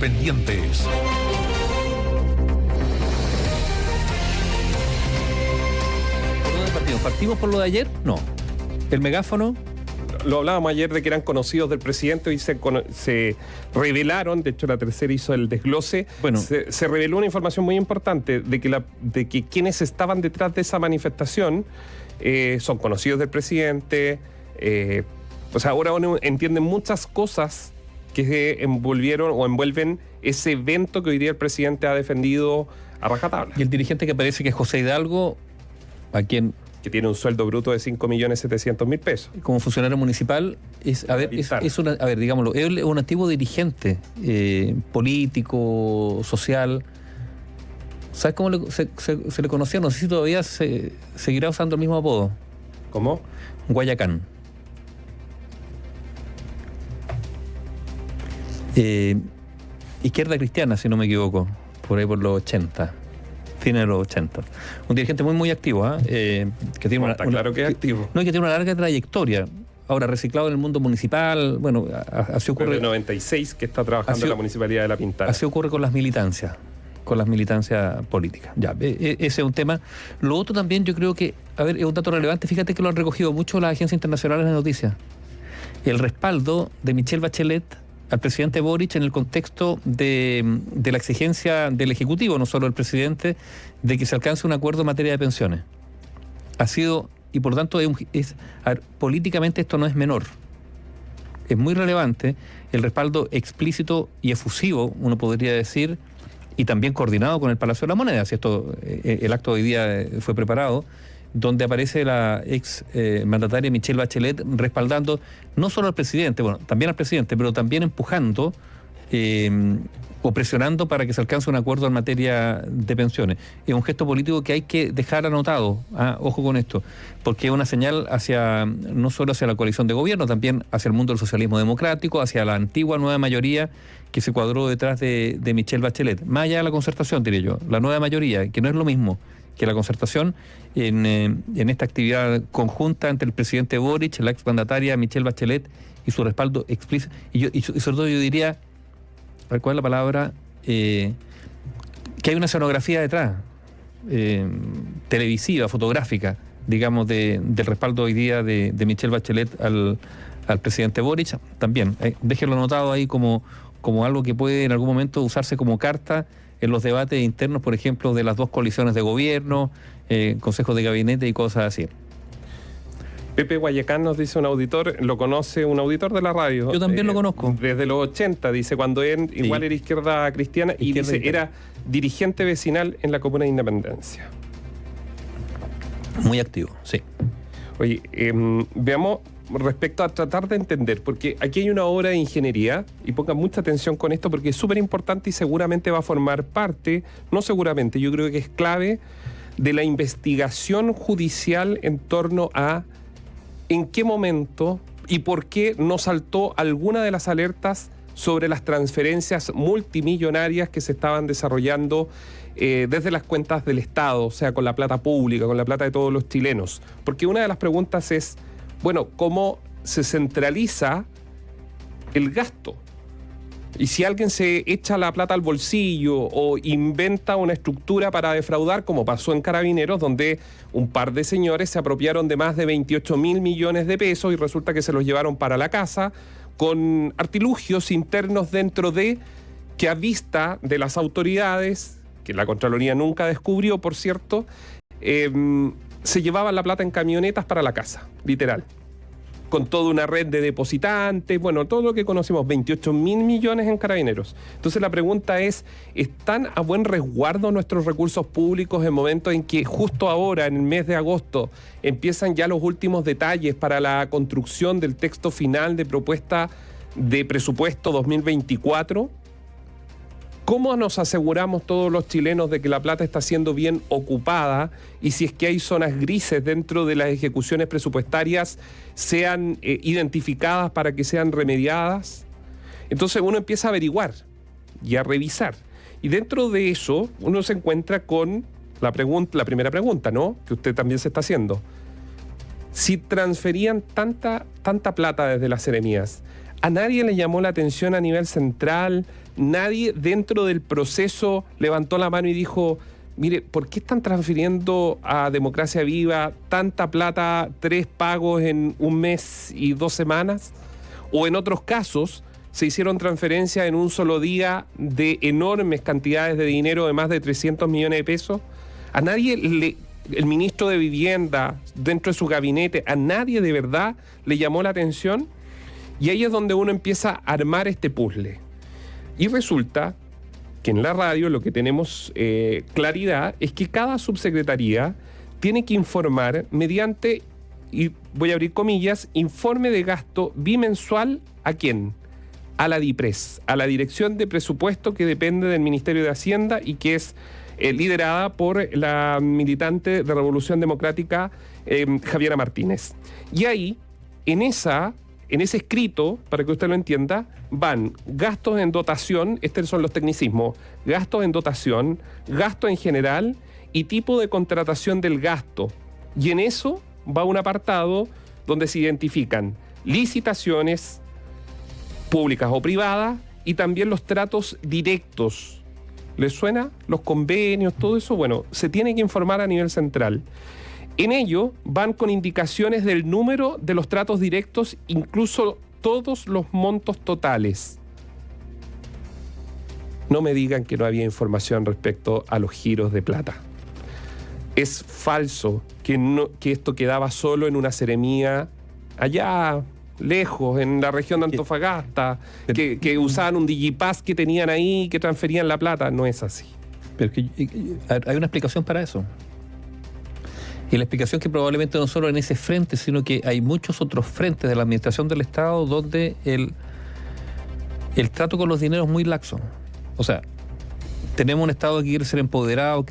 Pendientes. ¿Por dónde partimos? ¿Partimos por lo de ayer? No. ¿El megáfono? Lo hablábamos ayer de que eran conocidos del presidente y se revelaron, de hecho la tercera hizo el desglose, Bueno. se reveló una información muy importante de que quienes estaban detrás de esa manifestación son conocidos del presidente, pues ahora uno entiende muchas cosas que envolvieron o envuelven ese evento que hoy día el presidente ha defendido a rajatabla. Y el dirigente que parece que es José Hidalgo, a quien Que tiene un sueldo bruto de 5.700.000 pesos. como funcionario municipal es digámoslo, es un antiguo dirigente político, social. ¿Sabes cómo se le conocía? No sé si todavía seguirá usando el mismo apodo. ¿Cómo? Guayacán. Izquierda Cristiana, si no me equivoco, por ahí por los 80. Fines de los 80. Un dirigente muy activo, que tiene Claro que es activo. No, y que tiene una larga trayectoria. Ahora, reciclado en el mundo municipal, bueno, así ocurre. Desde el 96 que está trabajando en la Municipalidad de La Pintana. Así ocurre con las militancias políticas. Ya, ese es un tema. Lo otro también yo creo que, es un dato relevante, fíjate que lo han recogido mucho las agencias internacionales de noticias. El respaldo de Michelle Bachelet al presidente Boric en el contexto de la exigencia del Ejecutivo, no solo del presidente, de que se alcance un acuerdo en materia de pensiones. Ha sido, y por tanto, políticamente esto no es menor. Es muy relevante el respaldo explícito y efusivo, uno podría decir, y también coordinado con el Palacio de la Moneda. Si esto, el acto de hoy día fue preparado, donde aparece la ex mandataria Michelle Bachelet respaldando no solo al presidente, bueno, también al presidente, pero también empujando o presionando para que se alcance un acuerdo en materia de pensiones. Es un gesto político que hay que dejar anotado, ojo con esto, porque es una señal no solo hacia la coalición de gobierno, también hacia el mundo del socialismo democrático, hacia la antigua nueva mayoría que se cuadró detrás de Michelle Bachelet. Más allá de la concertación, diré yo, la nueva mayoría, que no es lo mismo que la concertación en esta actividad conjunta entre el presidente Boric, la exmandataria Michelle Bachelet y su respaldo explícito. Y sobre todo yo diría, ¿cuál es la palabra? Que hay una escenografía detrás, televisiva, fotográfica, digamos, del respaldo hoy día de Michelle Bachelet al presidente Boric. También, déjenlo anotado ahí como algo que puede en algún momento usarse como carta en los debates internos, por ejemplo, de las dos coaliciones de gobierno, consejos de gabinete y cosas así. Pepe Guayacán nos dice un auditor, lo conoce un auditor de la radio. Yo también lo conozco. Desde los 80, dice, cuando él igual era izquierda cristiana y dice, era dirigente vecinal en la Comuna de Independencia. Muy activo, sí. Oye, veamos respecto a tratar de entender, porque aquí hay una obra de ingeniería, y pongan mucha atención con esto porque es súper importante y seguramente va a formar parte, no seguramente, yo creo que es clave de la investigación judicial en torno a en qué momento y por qué no saltó alguna de las alertas sobre las transferencias multimillonarias que se estaban desarrollando desde las cuentas del Estado, o sea, con la plata pública, con la plata de todos los chilenos. Porque una de las preguntas es, bueno, ¿cómo se centraliza el gasto? Y si alguien se echa la plata al bolsillo o inventa una estructura para defraudar, como pasó en Carabineros, donde un par de señores se apropiaron de más de 28.000 millones de pesos y resulta que se los llevaron para la casa con artilugios internos dentro de que a vista de las autoridades, que la Contraloría nunca descubrió, por cierto, se llevaban la plata en camionetas para la casa, literal. Con toda una red de depositantes, bueno, todo lo que conocimos, 28.000 millones en Carabineros. Entonces la pregunta es, ¿están a buen resguardo nuestros recursos públicos en momentos en que justo ahora, en el mes de agosto, empiezan ya los últimos detalles para la construcción del texto final de propuesta de presupuesto 2024? ¿Cómo nos aseguramos todos los chilenos de que la plata está siendo bien ocupada y si es que hay zonas grises dentro de las ejecuciones presupuestarias sean identificadas para que sean remediadas? Entonces uno empieza a averiguar y a revisar. Y dentro de eso uno se encuentra con la primera pregunta, ¿no? Que usted también se está haciendo. Si transferían tanta plata desde las seremías, ¿a nadie le llamó la atención a nivel central? nadie dentro del proceso levantó la mano y dijo, mire, ¿por qué están transfiriendo a Democracia Viva tanta plata, 3 pagos en 1 mes y 2 semanas? O en otros casos se hicieron transferencias en un solo día de enormes cantidades de dinero de más de 300 millones de pesos. A nadie el ministro de Vivienda, dentro de su gabinete, a nadie de verdad le llamó la atención. Y ahí es donde uno empieza a armar este puzzle. Y resulta que en la radio lo que tenemos claridad es que cada subsecretaría tiene que informar mediante, y voy a abrir comillas, informe de gasto bimensual ¿a quién? A la DIPRES, a la Dirección de Presupuesto que depende del Ministerio de Hacienda y que es liderada por la militante de Revolución Democrática Javiera Martínez. Y ahí, en ese escrito, para que usted lo entienda, van gastos en dotación, estos son los tecnicismos, gastos en dotación, gasto en general y tipo de contratación del gasto. Y en eso va un apartado donde se identifican licitaciones públicas o privadas y también los tratos directos. ¿Les suena? Los convenios, todo eso, bueno, se tiene que informar a nivel central. En ello van con indicaciones del número de los tratos directos, incluso todos los montos totales. No me digan que no había información respecto a los giros de plata. Es falso que esto quedaba solo en una seremía allá lejos, en la región de Antofagasta, que usaban un digipass que tenían ahí, que transferían la plata. No es así. Pero hay una explicación para eso. Y la explicación que probablemente no solo en ese frente, sino que hay muchos otros frentes de la administración del Estado donde el trato con los dineros es muy laxo. O sea, tenemos un Estado que quiere ser empoderado,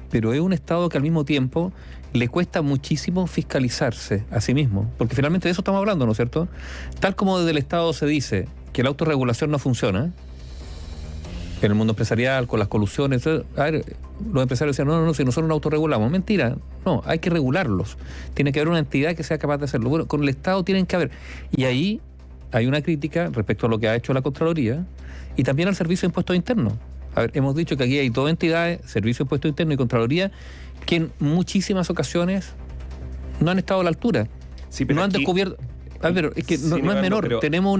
pero es un Estado que al mismo tiempo le cuesta muchísimo fiscalizarse a sí mismo, porque finalmente de eso estamos hablando, ¿no es cierto? Tal como desde el Estado se dice que la autorregulación no funciona, en el mundo empresarial, con las colusiones, a ver, los empresarios decían, no, si nosotros nos autorregulamos. Mentira, no, hay que regularlos. Tiene que haber una entidad que sea capaz de hacerlo. Bueno, con el Estado tienen que haber. Y ahí hay una crítica respecto a lo que ha hecho la Contraloría y también al Servicio de Impuestos Internos. A ver, hemos dicho que aquí hay 2 entidades, Servicio de Impuestos Internos y Contraloría, que en muchísimas ocasiones no han estado a la altura. Sí, pero no han descubierto... A ver, es que no es menor. Pero tenemos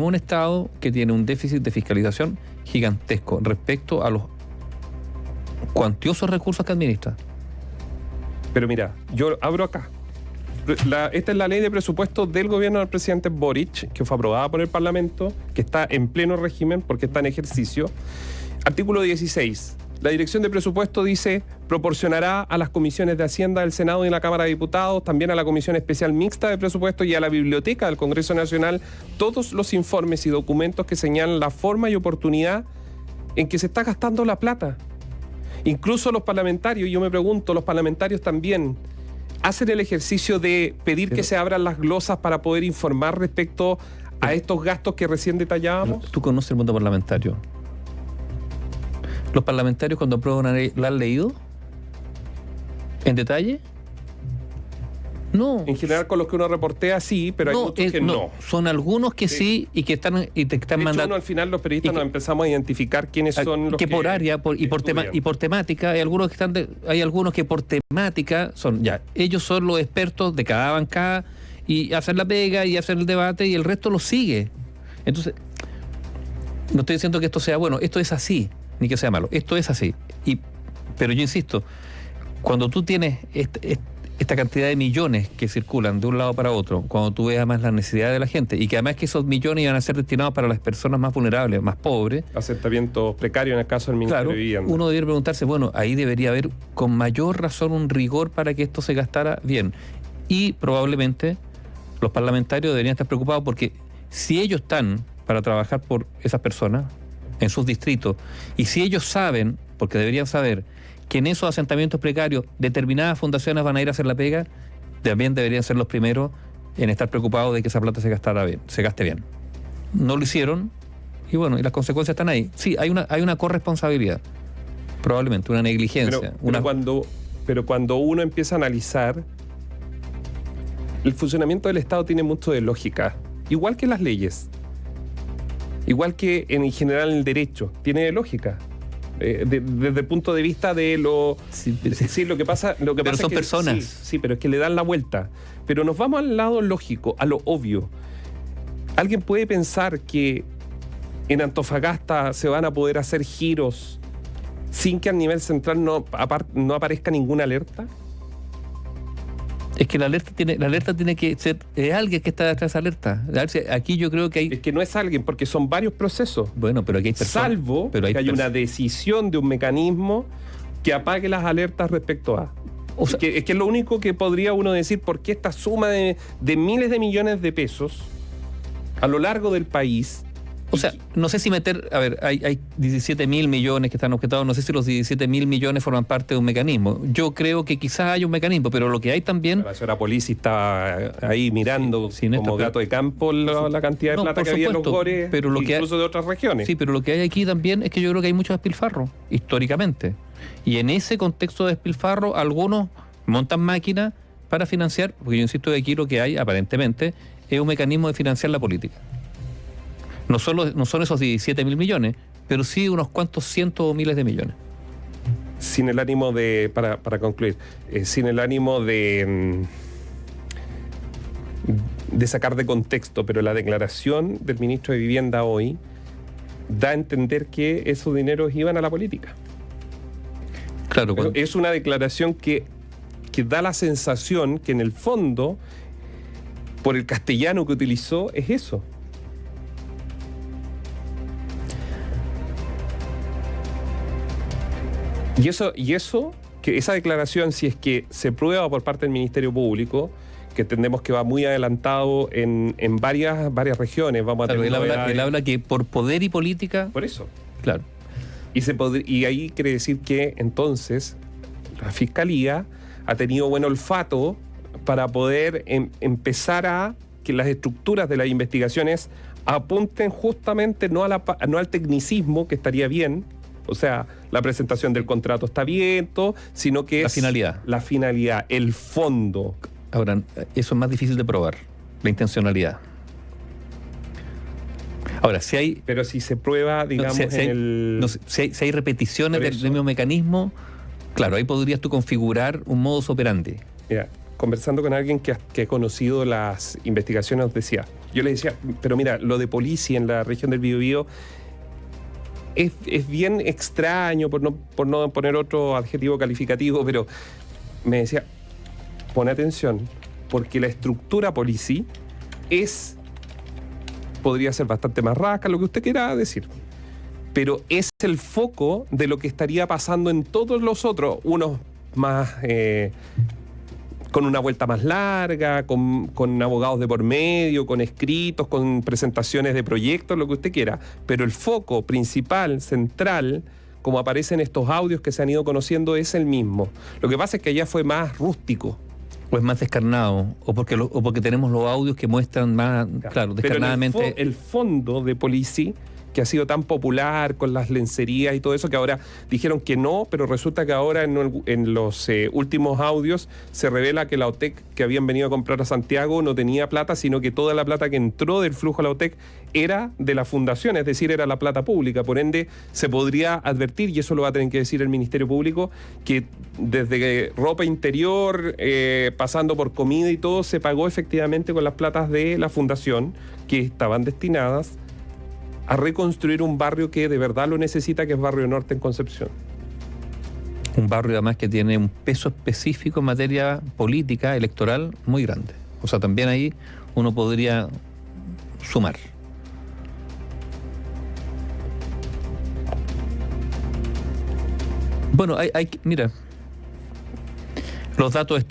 un Estado que tiene un déficit de fiscalización gigantesco respecto a los cuantiosos recursos que administra. Pero mira, yo abro acá. Esta es la ley de presupuesto del gobierno del presidente Boric, que fue aprobada por el Parlamento, que está en pleno régimen porque está en ejercicio. Artículo 16. La Dirección de Presupuesto dice, proporcionará a las comisiones de Hacienda del Senado y de la Cámara de Diputados, también a la Comisión Especial Mixta de Presupuesto y a la Biblioteca del Congreso Nacional, todos los informes y documentos que señalan la forma y oportunidad en que se está gastando la plata. Incluso los parlamentarios, yo me pregunto, los parlamentarios también hacen el ejercicio de pedir que se abran las glosas para poder informar respecto a estos gastos que recién detallábamos. ¿Tú conoces el mundo parlamentario? ¿Los parlamentarios cuando aprueban una ley la han leído en detalle? No. En general con los que uno reportea sí, pero hay muchos que no. Son algunos que sí y que están mandando. Uno al final los periodistas nos empezamos a identificar quiénes son los que por área y por temática, hay algunos que por temática son ellos son los expertos de cada bancada y hacen la pega y hacen el debate y el resto lo sigue. Entonces, no estoy diciendo que esto sea bueno, esto es así. Ni que sea malo, esto es así. Pero yo insisto, cuando tú tienes esta cantidad de millones que circulan de un lado para otro, cuando tú ves además la necesidad de la gente, y que además que esos millones iban a ser destinados para las personas más vulnerables, más pobres. Asentamiento precario en el caso del Ministerio de Vivienda. Uno debería preguntarse, bueno, ahí debería haber con mayor razón un rigor para que esto se gastara bien. Y probablemente los parlamentarios deberían estar preocupados porque si ellos están para trabajar por esas personas en sus distritos, y si ellos saben, porque deberían saber, que en esos asentamientos precarios determinadas fundaciones van a ir a hacer la pega, también deberían ser los primeros en estar preocupados de que esa plata se gaste bien. No lo hicieron, y bueno, y las consecuencias están ahí. Sí, hay una corresponsabilidad, probablemente, una negligencia. Pero cuando uno empieza a analizar, el funcionamiento del Estado tiene mucho de lógica, igual que las leyes. Igual que en general el derecho, tiene lógica. Desde el punto de vista de lo... Sí, lo que pasa pero son es que, personas. Sí, pero es que le dan la vuelta. Pero nos vamos al lado lógico, a lo obvio. ¿Alguien puede pensar que en Antofagasta se van a poder hacer giros sin que a nivel central no aparezca ninguna alerta? Es que la alerta tiene que ser alguien que está detrás de esa alerta. Aquí yo creo que hay... Es que no es alguien, porque son varios procesos. Bueno, pero aquí hay personas. Salvo que hay una decisión de un mecanismo que apague las alertas respecto a... O sea, es que es lo único que podría uno decir, ¿por qué esta suma de miles de millones de pesos a lo largo del país? O sea, no sé si meter... A ver, hay 17.000 millones que están objetados. No sé si los 17.000 millones forman parte de un mecanismo. Yo creo que quizás hay un mecanismo, pero lo que hay también... La señora Polizzi está ahí mirando como gato de campo la cantidad de plata que había en los gores, pero incluso de otras regiones. Sí, pero lo que hay aquí también es que yo creo que hay mucho despilfarro, históricamente. Y en ese contexto de despilfarro, algunos montan máquinas para financiar, porque yo insisto que aquí lo que hay, aparentemente, es un mecanismo de financiar la política. No son esos 17.000 millones, pero sí unos cuantos cientos o miles de millones. Sin el ánimo de, para concluir, sin el ánimo de sacar de contexto, pero la declaración del ministro de Vivienda hoy da a entender que esos dineros iban a la política. Claro, es una declaración que da la sensación que en el fondo, por el castellano que utilizó, es eso. Y eso, que esa declaración, si es que se prueba por parte del Ministerio Público, que entendemos que va muy adelantado en varias regiones, vamos a tener... Él habla que por poder y política... Por eso. Claro. Y ahí quiere decir que entonces la Fiscalía ha tenido buen olfato para poder empezar a que las estructuras de las investigaciones apunten justamente no al tecnicismo, que estaría bien. O sea, la presentación del contrato está bien, sino que es la finalidad, el fondo. Ahora, eso es más difícil de probar, la intencionalidad. Ahora, si hay... Pero si se prueba, digamos, si hay repeticiones del mismo mecanismo, claro, ahí podrías tú configurar un modus operandi. Mira, conversando con alguien que ha conocido las investigaciones, yo le decía, pero mira, lo de Polizzi en la región del Biobío es bien extraño, por no poner otro adjetivo calificativo, pero me decía, pon atención, porque la estructura Polizzi podría ser bastante más rasca, lo que usted quiera decir, pero es el foco de lo que estaría pasando en todos los otros, unos más... con una vuelta más larga, con abogados de por medio, con escritos, con presentaciones de proyectos, lo que usted quiera. Pero el foco principal, central, como aparece en estos audios que se han ido conociendo, es el mismo. Lo que pasa es que allá fue más rústico. O es más descarnado, o porque tenemos los audios que muestran más, claro, descarnadamente... Pero el fondo de Polizzi, que ha sido tan popular con las lencerías y todo eso, que ahora dijeron que no, pero resulta que ahora en los últimos audios se revela que la OTEC, que habían venido a comprar a Santiago, no tenía plata, sino que toda la plata que entró del flujo a la OTEC era de la fundación, es decir, era la plata pública. Por ende, se podría advertir, y eso lo va a tener que decir el Ministerio Público, que desde ropa interior, pasando por comida y todo, se pagó efectivamente con las platas de la fundación, que estaban destinadas a reconstruir un barrio que de verdad lo necesita, que es Barrio Norte en Concepción. Un barrio además que tiene un peso específico en materia política, electoral, muy grande. O sea, también ahí uno podría sumar. Bueno, mira, los datos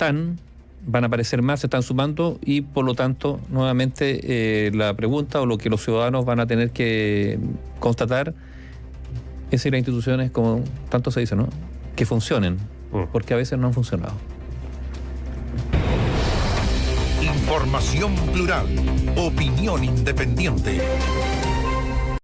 van a aparecer más, se están sumando, y por lo tanto, nuevamente, la pregunta o lo que los ciudadanos van a tener que constatar es si las instituciones, como tanto se dice, ¿no?, que funcionen, porque a veces no han funcionado. Información plural, opinión independiente.